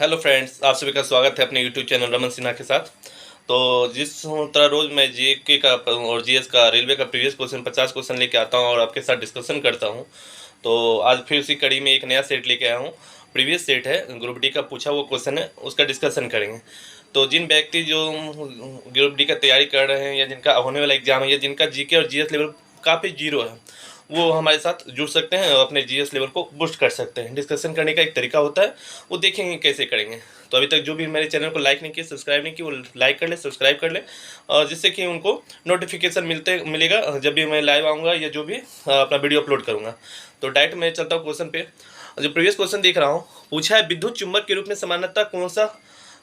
Hello friends, आप सभी का स्वागत है अपने यूट्यूब चैनल रमन सिन्हा के साथ। तो जिस तरह रोज़ मैं जीके का और जीएस का रेलवे का प्रीवियस क्वेश्चन 50 क्वेश्चन लेके आता हूं और आपके साथ डिस्कशन करता हूं, तो आज फिर उसी कड़ी में एक नया सेट लेके आया हूं। प्रीवियस सेट है, ग्रुप डी का पूछा हुआ क्वेश्चन है, उसका डिस्कशन करेंगे। तो जिन व्यक्ति जो ग्रुप डी का तैयारी कर रहे हैं या जिनका होने वाला एग्जाम है या जिनका जीके और जीएस लेवल काफ़ी जीरो है, वो हमारे साथ जुड़ सकते हैं और अपने जीएस लेवल को बूस्ट कर सकते हैं। डिस्कशन करने का एक तरीका होता है, वो देखेंगे कैसे करेंगे। तो अभी तक जो भी मेरे चैनल को लाइक नहीं किए, सब्सक्राइब नहीं किए, वो लाइक कर ले, सब्सक्राइब कर ले, और जिससे कि उनको नोटिफिकेशन मिलेगा जब भी मैं लाइव आऊँगा या जो भी अपना वीडियो अपलोड करूँगा। तो डायरेक्ट मैं चलता हूँ क्वेश्चन पे। जो प्रीवियस क्वेश्चन देख रहा हूँ, पूछा है विद्युत चुंबक के रूप में सामान्यतः कौन सा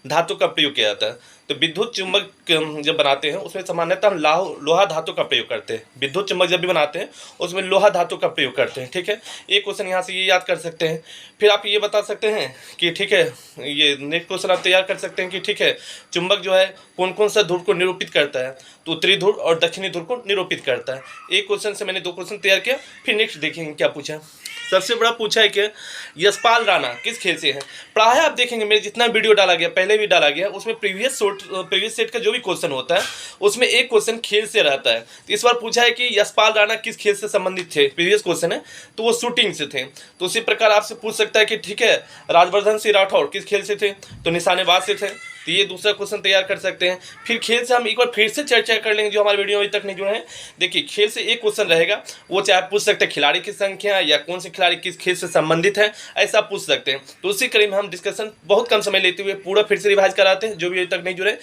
धातु का प्रयोग किया जाता है। तो विद्युत चुंबक जब बनाते हैं उसमें सामान्यतः हम लोहा धातु का प्रयोग करते हैं। विद्युत चुंबक जब भी बनाते हैं उसमें लोहा धातु का प्रयोग करते हैं। ठीक है, एक क्वेश्चन यहाँ से ये याद कर सकते हैं। फिर आप ये बता सकते हैं कि ठीक है, ये नेक्स्ट क्वेश्चन आप तैयार कर सकते हैं कि ठीक है, चुंबक जो है कौन कौन सा ध्रुव को निरूपित करता है। तो उत्तरी ध्रुव और दक्षिणी ध्रुव को निरूपित करता है। एक क्वेश्चन से मैंने 2 क्वेश्चन तैयार किया। फिर नेक्स्ट देखेंगे क्या पूछा है। सबसे बड़ा पूछा है कि यशपाल राणा किस खेल से है। प्रायः आप देखेंगे मेरे जितना वीडियो डाला गया, पहले भी डाला गया, उसमें प्रीवियस सेट का जो भी क्वेश्चन होता है उसमें एक क्वेश्चन खेल से रहता है। तो इस बार पूछा है कि यशपाल राणा किस खेल से संबंधित थे। प्रीवियस क्वेश्चन है तो वो शूटिंग से थे। तो उसी प्रकार आपसे पूछ सकता है कि ठीक है, राजवर्धन सिंह राठौर किस खेल से थे। तो निशानेबाज से थे। तो ये दूसरा क्वेश्चन तैयार कर सकते हैं। फिर खेल से हम एक बार फिर से चर्चा कर लेंगे जो हमारे वीडियो अभी तक नहीं जुड़े हैं। देखिए, खेल से एक क्वेश्चन रहेगा, वो चाहे पूछ सकते हैं खिलाड़ी की संख्या या कौन से खिलाड़ी किस खेल से संबंधित है, ऐसा पूछ सकते हैं। तो उसी कड़ी में हम डिस्कशन बहुत कम समय लेते हुए पूरा फिर से रिवाइज कराते हैं जो भी अभी तक नहीं जुड़े।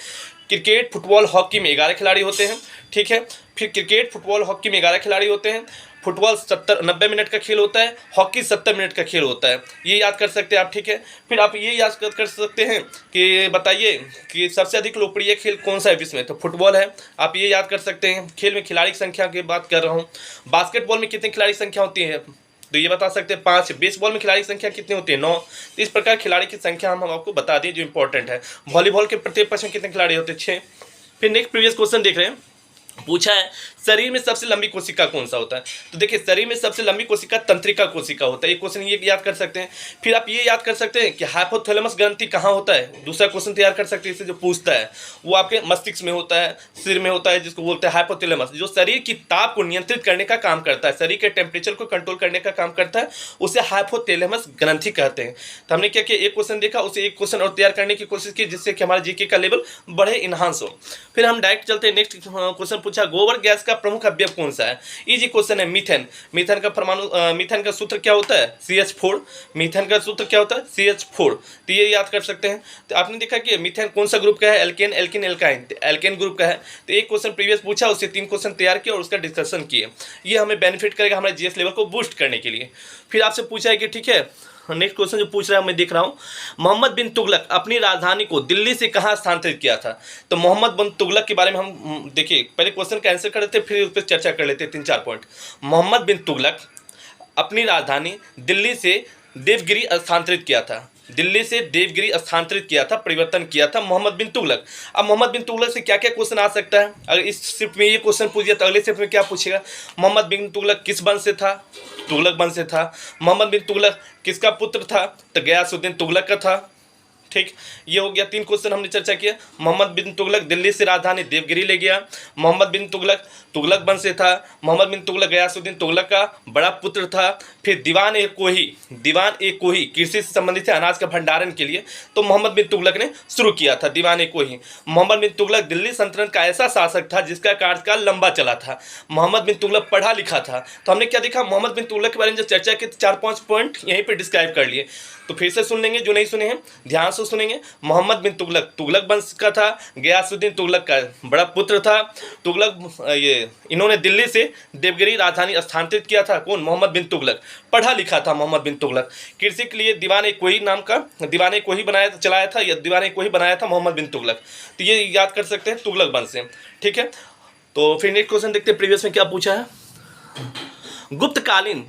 क्रिकेट, फुटबॉल, हॉकी में 11 खिलाड़ी होते हैं। ठीक है, फिर क्रिकेट, फुटबॉल, हॉकी में 11 खिलाड़ी होते हैं। फुटबॉल 90 मिनट का खेल होता है, हॉकी 70 मिनट का खेल होता है। ये याद कर सकते हैं आप। ठीक है, फिर आप ये याद कर सकते हैं कि बताइए कि सबसे अधिक लोकप्रिय खेल कौन सा है विश्व में। तो फुटबॉल है, आप ये याद कर सकते हैं। खेल में खिलाड़ी की संख्या की बात कर रहा हूँ। बास्केटबॉल में कितनी खिलाड़ी की संख्या होती है, तो ये बता सकते हैं 5। बेसबॉल में खिलाड़ी की संख्या कितनी होती है, 9। तो इस प्रकार खिलाड़ी की संख्या हम आपको बता दें जो इंपॉर्टेंट है। वॉलीबॉल के प्रत्येक पक्ष में कितने खिलाड़ी होते हैं, 6। फिर नेक्स्ट प्रीवियस क्वेश्चन देख रहे हैं। पूछा है शरीर में सबसे लंबी कोशिका कौन सा होता है। तो देखिए, शरीर में सबसे लंबी कोशिका तंत्रिका कोशिका होता है। एक क्वेश्चन ये याद कर सकते हैं। फिर आप ये याद कर सकते हैं कि हाइपोथैलेमस ग्रंथि कहाँ होता है। दूसरा क्वेश्चन तैयार कर सकते हैं, इससे जो पूछता है वो आपके मस्तिष्क में होता है, सिर में होता है, जिसको बोलते हैं हाइपोथैलेमस, जो शरीर की ताप को नियंत्रित करने का काम करता है, शरीर के टेम्परेचर को कंट्रोल करने का काम करता है, उसे हाइपोथैलेमस ग्रंथि कहते हैं। तो हमने क्या किया, एक क्वेश्चन देखा, उसे एक क्वेश्चन और तैयार करने की कोशिश की जिससे कि हमारा जीके का लेवल बढ़े, इन्हांस हो। फिर हम डायरेक्ट चलते हैं नेक्स्ट क्वेश्चन। पूछा गोबर गैस का प्रमुख अवयव कौन सा है। इजी क्वेश्चन है, मीथेन। मीथेन का परमाणु मीथेन का सूत्र क्या होता है, CH4। मीथेन का सूत्र क्या होता है, CH4। तो ये याद कर सकते हैं। तो आपने देखा कि मीथेन कौन सा ग्रुप का है, alkane, alkene, alkyne. Alkane group का है। तो एक क्वेश्चन प्रीवियस पूछा, उससे 3 क्वेश्चन तैयार किए और उसका डिस्कशन किए। ये हमें बेनिफिट करेगा हमारे जीएस लेवल को बूस्ट करने के लिए। फिर आपसे पूछा है कि ठीक है, नेक्स्ट क्वेश्चन जो पूछ रहा है मैं देख रहा हूँ, मोहम्मद बिन तुगलक अपनी राजधानी को दिल्ली से कहाँ स्थानांतरित किया था। तो मोहम्मद बिन तुगलक के बारे में हम देखिए, पहले क्वेश्चन का आंसर कर लेते हैं, फिर उस पर चर्चा कर लेते हैं 3-4 पॉइंट। मोहम्मद बिन तुगलक अपनी राजधानी दिल्ली से देवगिरी स्थानांतरित किया था। दिल्ली से देवगिरी स्थानांतरित किया था, परिवर्तन किया था मोहम्मद बिन तुगलक। अब मोहम्मद बिन तुगलक से क्या क्या क्वेश्चन आ सकता है। अगर इस शिफ्ट में ये क्वेश्चन पूछ दिया तो अगले शिफ्ट में क्या पूछेगा, मोहम्मद बिन तुगलक किस वंश से था, तुगलक वंश से था। मोहम्मद बिन तुगलक किसका पुत्र था, तो गयासुद्दीन तुगलक का था। ठीक, ये हो गया 3 क्वेश्चन हमने चर्चा किया। मोहम्मद बिन तुगलक दिल्ली से राजधानी देवगिरी ले गया। मोहम्मद बिन तुगलक तुगलक वंश से था। मोहम्मद बिन तुगलक गयासुद्दीन तुगलक का बड़ा पुत्र था। फिर दीवान ए कोही कृषि से संबंधित है, अनाज का भंडारण के लिए, तो मोहम्मद बिन तुगलक ने शुरू किया था दीवान ए कोही। मोहम्मद बिन तुगलक दिल्ली सल्तनत का ऐसा शासक था जिसका कार्यकाल लंबा चला था। मोहम्मद बिन तुगलक पढ़ा लिखा था। तो हमने क्या देखा, मोहम्मद बिन तुगलक के बारे में जब चर्चा की 4-5 पॉइंट यहीं पर डिस्क्राइब कर लिए। तो फिर से सुन लेंगे जो नहीं सुने हैं, ध्यान से सुनेंगे। मोहम्मद बिन तुगलक तुगलक वंश का था, गयासुद्दीन तुगलक का बड़ा पुत्र था। तुगलक इन्होंने दिल्ली से देवगिरी राजधानी स्थानांतरित किया था। कौन, मोहम्मद बिन तुगलक। पढ़ा लिखा था मोहम्मद बिन तुगलक। कृषि के लिए दीवान ए कोही नाम का दीवान ए कोही चलाया था, या दीवान ए कोही बनाया था मोहम्मद बिन तुगलक। तो ये याद कर सकते हैं तुगलक वंश से। ठीक है, तो फिर नेक्स्ट क्वेश्चन देखते हैं प्रीवियस में क्या पूछा है। गुप्तकालीन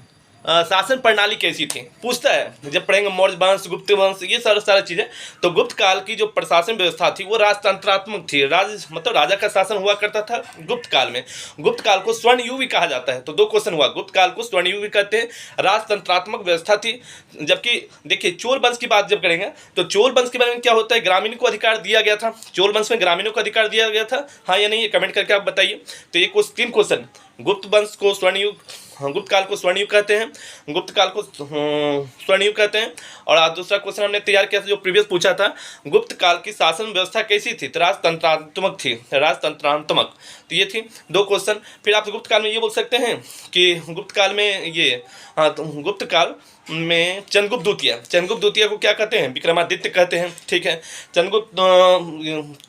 शासन प्रणाली कैसी थी, पूछता है जब पढ़ेंगे मौर्य वंश, गुप्त वंश, ये सारा चीज़ें। तो गुप्त काल की जो प्रशासन व्यवस्था थी वो राजतंत्रात्मक थी, मतलब राजा का शासन हुआ करता था गुप्त काल में। गुप्त काल को स्वर्ण युग भी कहा जाता है। तो 2 क्वेश्चन हुआ, गुप्त काल को स्वर्ण युग भी कहते हैं, राजतंत्रात्मक व्यवस्था थी। जबकि देखिए चोल वंश की बात जब करेंगे तो चोल वंश के बारे में क्या होता है, ग्रामीण को अधिकार दिया गया था। चोल वंश में ग्रामीणों को अधिकार दिया गया था, हाँ या नहीं, ये कमेंट करके आप बताइए। तो ये 3 क्वेश्चन, गुप्त वंश को स्वर्ण युग, गुप्त काल को स्वर्ण युग कहते हैं, गुप्त काल को स्वर्ण युग कहते हैं। और आज दूसरा क्वेश्चन हमने तैयार किया था जो प्रीवियस पूछा था, गुप्त काल की शासन व्यवस्था कैसी थी, तो राजतंत्रात्मक थी, राजतंत्रात्मक। तो ये थी 2 क्वेश्चन। फिर आप गुप्त काल में ये बोल सकते हैं कि गुप्त काल में ये, हाँ, तो गुप्त काल में चंद्रगुप्त द्वितीय को क्या कहते हैं, विक्रमादित्य कहते हैं, ठीक है। चंद्रगुप्त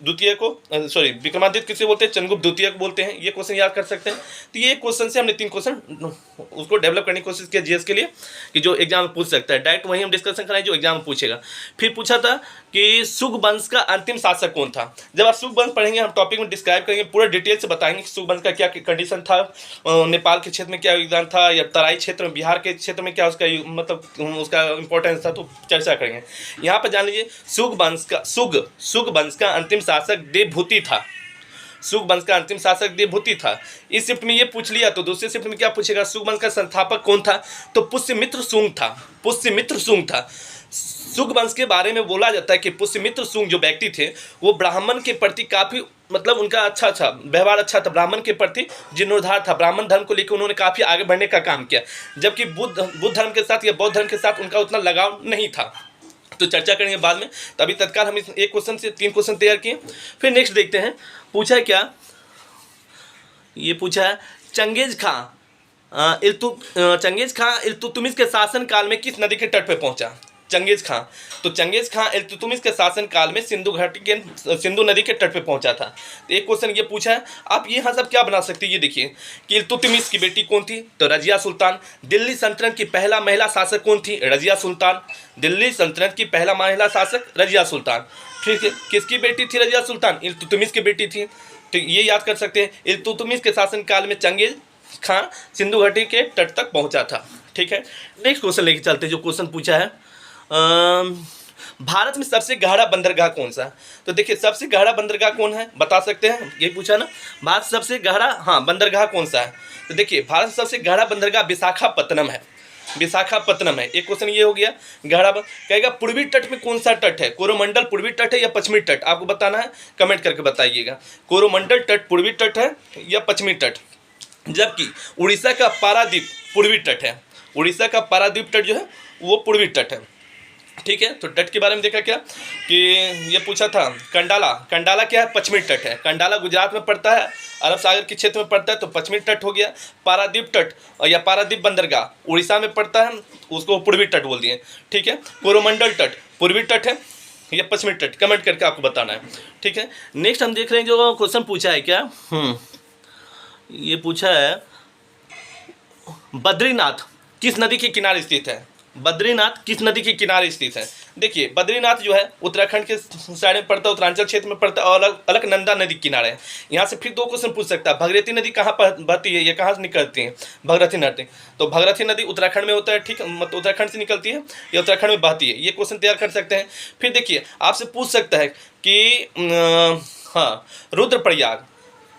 द्वितीय को, सॉरी, विक्रमादित्य किसे बोलते हैं, चंद्रगुप्त द्वितीय को बोलते हैं। ये क्वेश्चन याद कर सकते हैं। तो ये क्वेश्चन से हमने 3 क्वेश्चन उसको डेवलप करने की कोशिश किया जीएस के लिए, कि जो एग्जाम में पूछ सकता है। डायरेक्ट वही हम डिस्कशन कराएं जो एग्जाम में पूछेगा। फिर पूछा था कि शुंग वंश का अंतिम शासक कौन था। जब आप शुंग वंश पढ़ेंगे हम टॉपिक में डिस्क्राइब करेंगे, पूरा डिटेल से बताएंगे कि शुंग वंश का क्या कंडीशन था, नेपाल के क्षेत्र में क्या योगदान था, या तराई क्षेत्र में, बिहार के क्षेत्र में क्या उसका मतलब उसका इंपॉर्टेंस था, तो चर्चा करेंगे। यहाँ पर जान लीजिए शुंग वंश का अंतिम शासक देवभूति था। शुंग वंश का अंतिम शासक देवभूति था। इस शिफ्ट में ये पूछ लिया तो दूसरे शिफ्ट में क्या पूछेगा, शुंग वंश का संस्थापक कौन था, तो पुष्यमित्र शुंग था। शुंग वंश के बारे में बोला जाता है कि पुष्यमित्र शुंग जो व्यक्ति थे वो ब्राह्मण के प्रति काफ़ी, मतलब उनका अच्छा व्यवहार अच्छा था, ब्राह्मण के प्रति जीर्णोद्धार था, ब्राह्मण धर्म को लेकर उन्होंने काफ़ी आगे बढ़ने का काम किया। जबकि बुद्ध धर्म के साथ या बौद्ध धर्म के साथ उनका उतना लगाव नहीं था। तो चर्चा करेंगे बाद में। तो अभी तत्काल हम इस 1 क्वेश्चन से 3 क्वेश्चन तैयार किए। फिर नेक्स्ट देखते हैं, पूछा है क्या, ये पूछा है चंगेज खां इल्तुतमिश के शासन काल में किस नदी के तट पर पहुंचा। चंगेज खां इल्तुतमिश के शासन काल में सिंधु नदी के तट पे पहुंचा था। तो एक क्वेश्चन ये पूछा है, आप यहाँ सब क्या बना सकते हैं, ये देखिए कि इल्तुतमिश की बेटी कौन थी, तो रजिया सुल्तान। दिल्ली सल्तनत की पहला महिला शासक कौन थी, रजिया सुल्तान। दिल्ली सल्तनत की पहला महिला शासक रजिया सुल्तान। फिर किसकी बेटी थी रजिया सुल्तान, इल्तुतमिश की बेटी थी। तो ये याद कर सकते हैं, इल्तुतमिश के शासन काल में चंगेज खां सिंधु घाटी के तट तक पहुंचा था, ठीक है। नेक्स्ट क्वेश्चन लेके चलते हैं, जो क्वेश्चन पूछा है, भारत में सबसे गहरा बंदरगाह कौन सा। तो देखिए सबसे गहरा बंदरगाह कौन है, बता सकते हैं, ये पूछा ना, भारत सबसे गहरा, हाँ, बंदरगाह कौन सा है। तो देखिए भारत सबसे गहरा बंदरगाह विशाखापत्तनम है। एक क्वेश्चन ये हो गया, गहरा कहेगा पूर्वी तट में कौन सा तट है, कोरोमंडल पूर्वी तट है या पश्चिमी तट, आपको बताना है, कमेंट करके बताइएगा। कोरोमंडल तट पूर्वी तट है या पश्चिमी तट। जबकि उड़ीसा का पारादीप पूर्वी तट है, उड़ीसा का पारादीप तट जो है वो पूर्वी तट है, ठीक है। तो तट के बारे में देखा क्या कि ये पूछा था, कंडाला क्या है, पश्चिमी तट है। कंडाला गुजरात में पड़ता है, अरब सागर के क्षेत्र में पड़ता है, तो पश्चिमी तट हो गया। पारादीप तट या पारादीप बंदरगाह उड़ीसा में पड़ता है, उसको पूर्वी तट बोल दिए, ठीक है। कोरोमंडल तट पूर्वी तट है या पश्चिमी तट, कमेंट करके आपको बताना है, ठीक है। नेक्स्ट हम देख रहे हैं जो क्वेश्चन पूछा है क्या, ये पूछा है बद्रीनाथ किस नदी के किनारे स्थित है। बद्रीनाथ किस नदी के किनारे स्थित है। देखिए बद्रीनाथ जो है उत्तराखंड के साइड में पड़ता है, उत्तरांचल क्षेत्र में पड़ता है, और अलकनंदा नदी किनारे है। यहाँ से फिर 2 क्वेश्चन पूछ सकता है, भगीरथी नदी कहाँ पर बहती है, ये कहाँ से निकलती है भगीरथी नदी। तो भगीरथी नदी उत्तराखंड में होता है, ठीक, मतलब उत्तराखंड से निकलती है या उत्तराखंड में बहती है, ये क्वेश्चन तैयार कर सकते हैं। फिर देखिए आपसे पूछ सकता है कि हाँ, रुद्रप्रयाग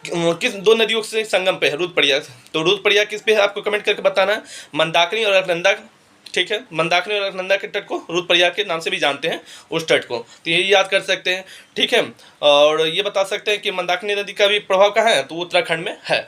किस 2 नदियों से संगम पे है, रुद्रप्रयाग। तो रुद्रप्रयाग किस पे है, आपको कमेंट करके बताना है। मंदाकिनी और अलकनंदा, ठीक है, मंदाकिनी और अलकनंदा के तट को रुद्रप्रयाग के नाम से भी जानते हैं उस तट को, तो यही याद कर सकते हैं, ठीक है। और ये बता सकते हैं कि मंदाकिनी नदी का भी प्रभाव कहाँ है, तो उत्तराखंड में है।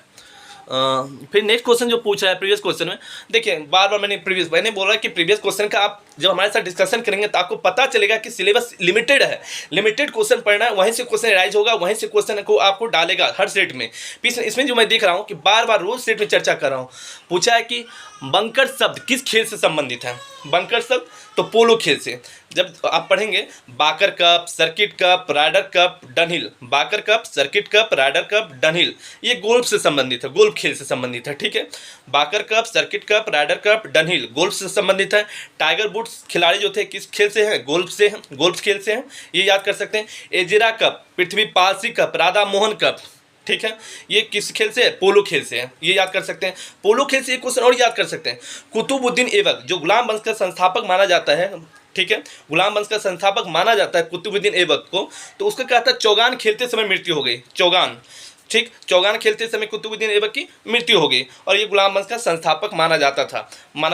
फिर नेक्स्ट क्वेश्चन जो पूछा है प्रीवियस क्वेश्चन में, देखिए बार बार मैंने बोला कि प्रीवियस क्वेश्चन का आप जब हमारे साथ डिस्कशन करेंगे तो आपको पता चलेगा कि सिलेबस लिमिटेड है, लिमिटेड क्वेश्चन पढ़ना है, वहीं से क्वेश्चन राइज होगा, वहीं से क्वेश्चन को आपको डालेगा हर सेट में। इसमें जो मैं देख रहा हूँ कि बार बार रोज सेट में चर्चा कर रहा हूँ, पूछा है कि बंकर शब्द किस खेल से संबंधित है। बंकर शब्द तो पोलो खेल से। जब आप पढ़ेंगे बाकर कप, सर्किट कप, राइडर कप, डनहिल, बाकर कप, सर्किट कप, राइडर कप, डनहिल, ये गोल्फ से संबंधित है, गोल्फ खेल से संबंधित है, ठीक है। बाकर कप, सर्किट Cup, Ryder Cup, Dunhill golf से संबंधित है। टाइगर वुड्स खिलाड़ी जो थे किस खेल से हैं, गोल्फ से हैं, गोल्फ खेल से हैं, ये याद कर सकते हैं। एजिरा कप, पृथ्वी पाल सिंह कप, राधा मोहन कप, ठीक है, ये किस खेल से है? पोलो खेल से है, ये याद कर सकते हैं। पोलो खेल से एक क्वेश्चन और याद कर सकते हैं, कुतुबुद्दीन ऐबक जो गुलाम वंश का संस्थापक माना जाता है, ठीक है, गुलाम वंश का संस्थापक माना जाता है कुतुबुद्दीन ऐबक को, तो उसका क्या था, चौगान खेलते समय मृत्यु हो गई, चौगान, ठीक, चौगान खेलते समय कुतुबुद्दीन ऐबक की मृत्यु हो गई, और ये गुलाम वंश का संस्थापक माना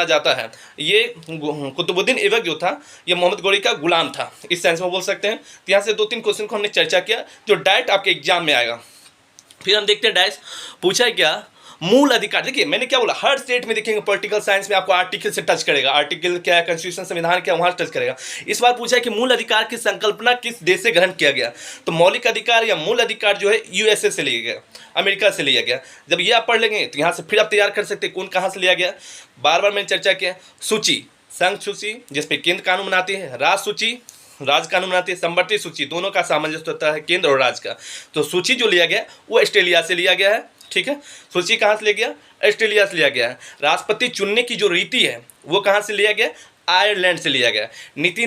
जाता है। ये कुतुबुद्दीन ऐबक जो था ये मोहम्मद गौरी का गुलाम था, इस सेंस में बोल सकते हैं। तो यहाँ से 2-3 क्वेश्चन को हमने चर्चा किया जो डायरेक्ट आपके एग्जाम में आएगा। फिर हम देखते हैं डायस पूछा है क्या, मूल अधिकार। देखिए मैंने क्या बोला, हर स्टेट में देखेंगे पॉलिटिकल साइंस में आपको आर्टिकल से टच करेगा, आर्टिकल क्या है, कॉन्स्टिट्यूशन संविधान क्या है, वहाँ टच करेगा। इस बार पूछा है कि मूल अधिकार की संकल्पना किस देश से ग्रहण किया गया, तो मौलिक अधिकार या मूल अधिकार जो है यूएसए से लिया गया, अमेरिका से लिया गया। जब ये आप पढ़ लेंगे तो यहाँ से फिर आप तैयार कर सकते हैं कौन कहाँ से लिया गया। बार बार मैंने चर्चा किया, सूची, संघ सूची जिसपे केंद्र कानून बनाती है, राज सूची राज कानून बनाती है, संवर्ती सूची दोनों का सामंजस्य होता है केंद्र और राज्य का। तो सूची जो लिया गया वो ऑस्ट्रेलिया से लिया गया है, ठीक है, सूची कहाँ से लिया गया, ऑस्ट्रेलिया से लिया गया है। राष्ट्रपति चुनने की जो रीति है वो कहाँ से लिया गया, आयरलैंड से लिया गया। नीति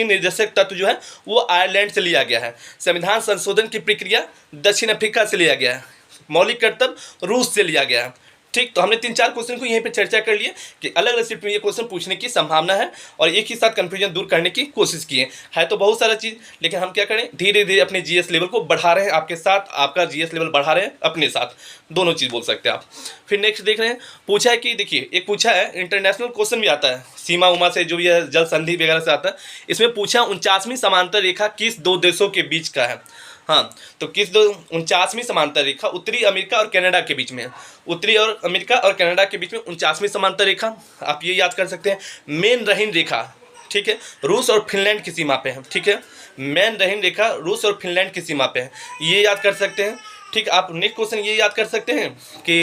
निर्देशक तत्व जो है वो आयरलैंड से लिया गया है। संविधान संशोधन की प्रक्रिया दक्षिण अफ्रीका से लिया गया है। मौलिक कर्तव्य रूस से लिया गया है। ठीक, तो हमने 3-4 क्वेश्चन को यहीं पे चर्चा कर लिए कि अलग अलग शिफ्ट में ये क्वेश्चन पूछने की संभावना है, और एक ही साथ कंफ्यूजन दूर करने की कोशिश किए है। तो बहुत सारा चीज़, लेकिन हम क्या करें, धीरे धीरे अपने जीएस लेवल को बढ़ा रहे हैं आपके साथ, आपका जीएस लेवल बढ़ा रहे हैं अपने साथ, दोनों चीज़ बोल सकते हैं आप। फिर नेक्स्ट देख रहे हैं, पूछा है कि देखिए एक पूछा है इंटरनेशनल क्वेश्चन भी आता है, सीमा उमा से जो भी है, जल संधि वगैरह से आता है। इसमें पूछा 49वीं समांतर रेखा किस 2 देशों के बीच का है। हाँ, तो किस 49वीं समांतर रेखा उत्तरी अमेरिका और कनाडा के बीच में है। उत्तरी और अमेरिका और कनाडा के बीच में 49वीं समांतर रेखा, आप ये याद कर सकते हैं। मेन रहीन रेखा, ठीक है, रूस और फिनलैंड की सीमा पे है, ठीक है, मेन रहीन रेखा रूस और फिनलैंड की सीमा पे है, ये याद कर सकते हैं। ठीक, आप नेक्स्ट क्वेश्चन ये याद कर सकते हैं कि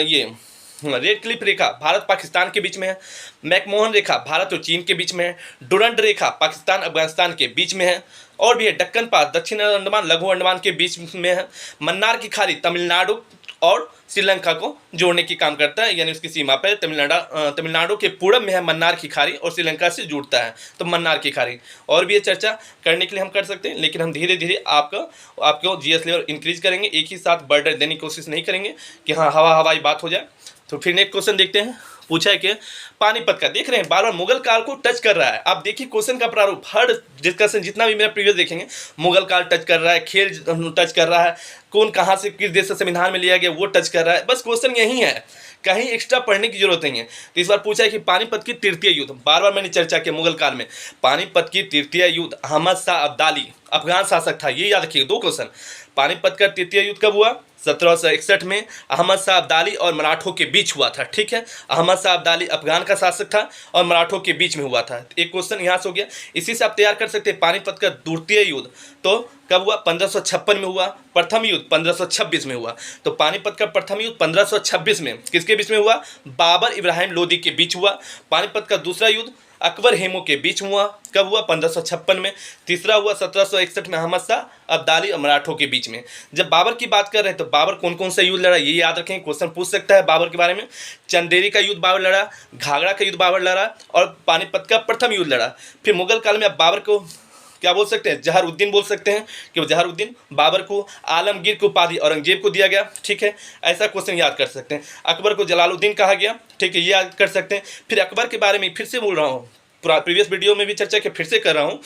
ये रेड क्लिफ रेखा भारत पाकिस्तान के बीच में है। मैकमोहन रेखा भारत और चीन के बीच में है। डुरंड रेखा पाकिस्तान अफगानिस्तान के बीच में है। और भी है डक्कन पास दक्षिण अंडमान लघु अंडमान के बीच में है। मन्नार की खाड़ी तमिलनाडु और श्रीलंका को जोड़ने की काम करता है, यानी उसकी सीमा पर तमिलनाडु के पूरब में है मन्नार की खाड़ी और श्रीलंका से जुड़ता है, तो मन्नार की खाड़ी। और भी ये चर्चा करने के लिए हम कर सकते हैं, लेकिन हम धीरे धीरे आपको जीएस लेवल इंक्रीज करेंगे, एक ही साथ बर्डन देने की कोशिश नहीं करेंगे कि हाँ हवाई बात हो जाए। तो फिर नेक्स्ट क्वेश्चन देखते हैं, पूछा है कि पानीपत का, देख रहे हैं बार बार मुगल काल को टच कर रहा है। आप देखिए क्वेश्चन का प्रारूप, हर डिस्कशन जितना भी मेरा प्रीवियस देखेंगे, मुगल काल टच कर रहा है, खेल टच कर रहा है, कौन कहाँ से किस देश से संविधान में लिया गया वो टच कर रहा है। बस क्वेश्चन यही है, कहीं एक्स्ट्रा पढ़ने की जरूरत नहीं है। तो इस बार पूछा है कि पानीपत की तृतीय युद्ध, बार बार मैंने चर्चा की मुगल काल में, पानीपत की तृतीय युद्ध अहमद शाह अब्दाली अफगान शासक था, ये याद रखिए। 2 क्वेश्चन, पानीपत का तृतीय युद्ध कब हुआ, 1761 में अहमद शाह अब्दाली और मराठों के बीच हुआ था। ठीक है, अहमद शाह अब्दाली अफगान का शासक था और मराठों के बीच में हुआ था। एक क्वेश्चन यहाँ से हो गया, इसी से आप तैयार कर सकते हैं पानीपत का द्वितीय युद्ध तो कब हुआ, 1556 में हुआ। प्रथम युद्ध 1526 में हुआ। तो पानीपत का प्रथम युद्ध 1526 में किसके बीच में हुआ, बाबर इब्राहिम लोदी के बीच हुआ। पानीपत का दूसरा युद्ध अकबर हेमू के बीच हुआ, कब हुआ, 1556 में। तीसरा हुआ 1761 में अहमद शाह अब्दाली और मराठों के बीच में। जब बाबर की बात कर रहे हैं तो बाबर कौन कौन सा युद्ध लड़ा ये याद रखें, क्वेश्चन पूछ सकता है बाबर के बारे में। चंदेरी का युद्ध बाबर लड़ा, घाघरा का युद्ध बाबर लड़ा और पानीपत का प्रथम युद्ध लड़ा। फिर मुगल काल में आप बाबर को क्या बोल सकते हैं, जहरुद्दीन बोल सकते हैं कि जहरुद्दीन, बाबर को आलमगीर की उपाधि औरंगजेब को दिया गया। ठीक है, ऐसा क्वेश्चन याद कर सकते हैं। अकबर को जलालुद्दीन कहा गया। ठीक है, ये याद कर सकते हैं। फिर अकबर के बारे में फिर से बोल रहा हूँ, प्रीवियस वीडियो में भी चर्चा की, फिर से कर रहा हूँ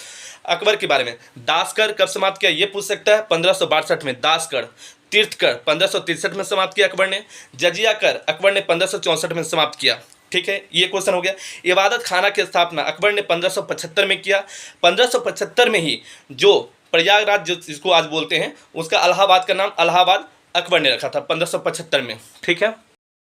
अकबर के बारे में। दासकर कब समाप्त किया ये पूछ सकता है, 1562 में दासकर। तीर्थकर 1563 में समाप्त किया अकबर ने। जजिया कर अकबर ने 1564 में समाप्त किया। ठीक है, ये क्वेश्चन हो गया। इबादत खाना की स्थापना अकबर ने 1575 में किया। 1575 में ही जो प्रयागराज जिसको आज बोलते हैं उसका इलाहाबाद का नाम इलाहाबाद अकबर ने रखा था 1575 में। ठीक है।